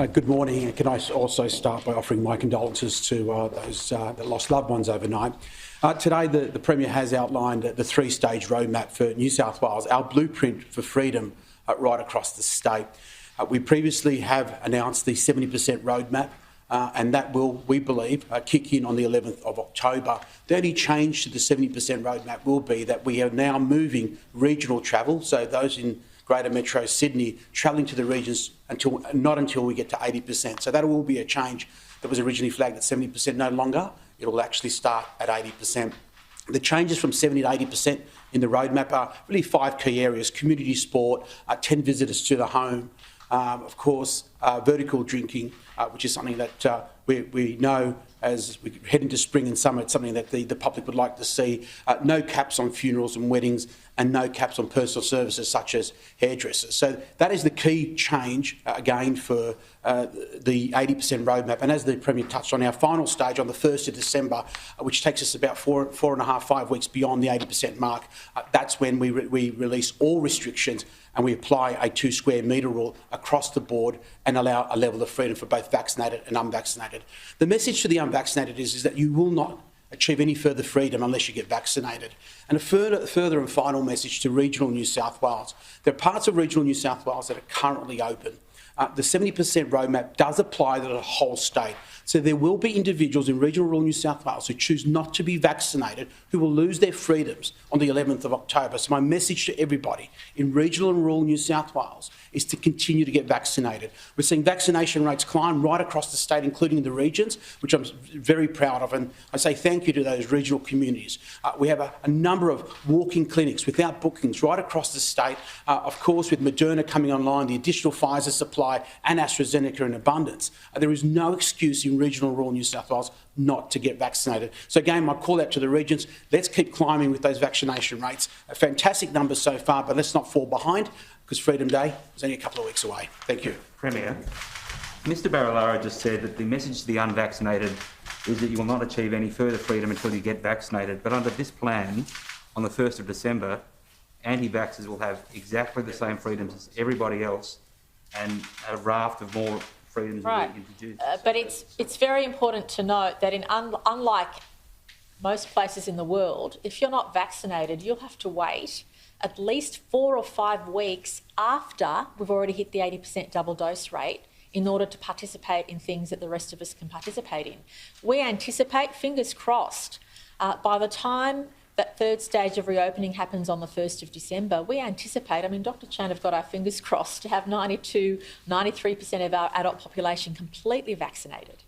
Good morning, and can I also start by offering my condolences to those that lost loved ones overnight. Today, the Premier has outlined the three-stage roadmap for New South Wales, our blueprint for freedom right across the state. We previously have announced the 70% roadmap, and that will, we believe, kick in on the 11th of October. The only change to the 70% roadmap will be that we are now moving regional travel, so those in Greater Metro Sydney travelling to the regions not until we get to 80%. So that will be a change that was originally flagged at 70% no longer. It will actually start at 80%. The changes from 70 to 80% in the roadmap are really 5 key areas: community sport, 10 visitors to the home, of course, vertical drinking, which is something that we know as we head into spring and summer, it's something that the public would like to see. No caps on funerals and weddings, and no caps on personal services such as hairdressers. So that is the key change, again, for the 80% roadmap. And as the Premier touched on, our final stage on the 1st of December, which takes us about 4.5 weeks beyond the 80% mark, that's when we release all restrictions and we apply a 2 square metre rule across the board and allow a level of freedom for both vaccinated and unvaccinated. The message to the unvaccinated is that you will not achieve any further freedom unless you get vaccinated. And a further and final message to regional New South Wales. There are parts of regional New South Wales that are currently open. The 70% roadmap does apply to the whole state. So there will be individuals in regional rural New South Wales who choose not to be vaccinated who will lose their freedoms on the 11th of October. So my message to everybody in regional and rural New South Wales is to continue to get vaccinated. We're seeing vaccination rates climb right across the state, including in the regions, which I'm very proud of. And I say thank you to those regional communities. We have a number of walk-in clinics without bookings right across the state. Of course, with Moderna coming online, the additional Pfizer supply and AstraZeneca in abundance, there is no excuse in regional and rural New South Wales not to get vaccinated. So again, my call out to the regions, let's keep climbing with those vaccination rates. A fantastic numbers so far, but let's not fall behind because Freedom Day is only a couple of weeks away. Thank you. Premier, Mr Barilaro just said that the message to the unvaccinated is that you will not achieve any further freedom until you get vaccinated. But under this plan, on the 1st of December, anti-vaxxers will have exactly the same freedoms as everybody else, and a raft of more freedoms will be introduced. But it's very important to note that unlike most places in the world, if you're not vaccinated, you'll have to wait at least 4 or 5 weeks after we've already hit the 80% double dose rate in order to participate in things that the rest of us can participate in. We anticipate, fingers crossed, by the time that third stage of reopening happens on the 1st of December, we anticipate, I mean, Dr Chan have got our fingers crossed to have 93% of our adult population completely vaccinated.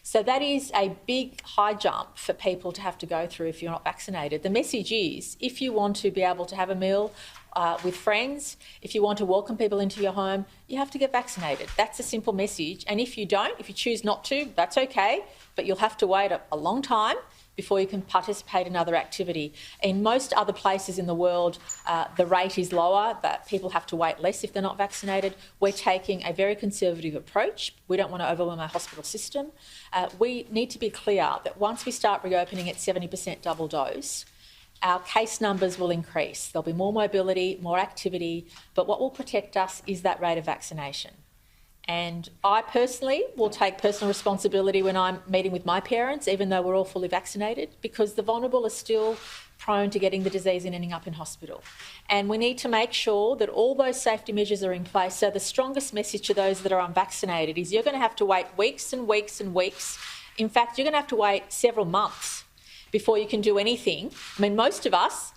So that is a big high jump for people to have to go through if you're not vaccinated. The message is, if you want to be able to have a meal with friends, if you want to welcome people into your home, you have to get vaccinated. That's a simple message. And if you don't, if you choose not to, that's okay, but you'll have to wait a long time before you can participate in other activity. In most other places in the world, the rate is lower, that people have to wait less if they're not vaccinated. We're taking a very conservative approach. We don't want to overwhelm our hospital system. We need to be clear that once we start reopening at 70% double dose, our case numbers will increase. There'll be more mobility, more activity, but what will protect us is that rate of vaccination. And I personally will take personal responsibility when I'm meeting with my parents, even though we're all fully vaccinated, because the vulnerable are still prone to getting the disease and ending up in hospital. And we need to make sure that all those safety measures are in place. So the strongest message to those that are unvaccinated is you're going to have to wait weeks and weeks and weeks. In fact, you're going to have to wait several months before you can do anything. I mean, most of us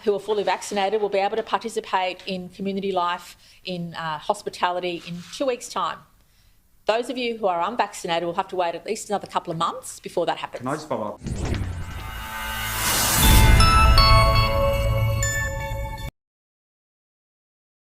who are fully vaccinated will be able to participate in community life, in hospitality in 2 weeks' time. Those of you who are unvaccinated will have to wait at least another couple of months before that happens. Can I just follow up?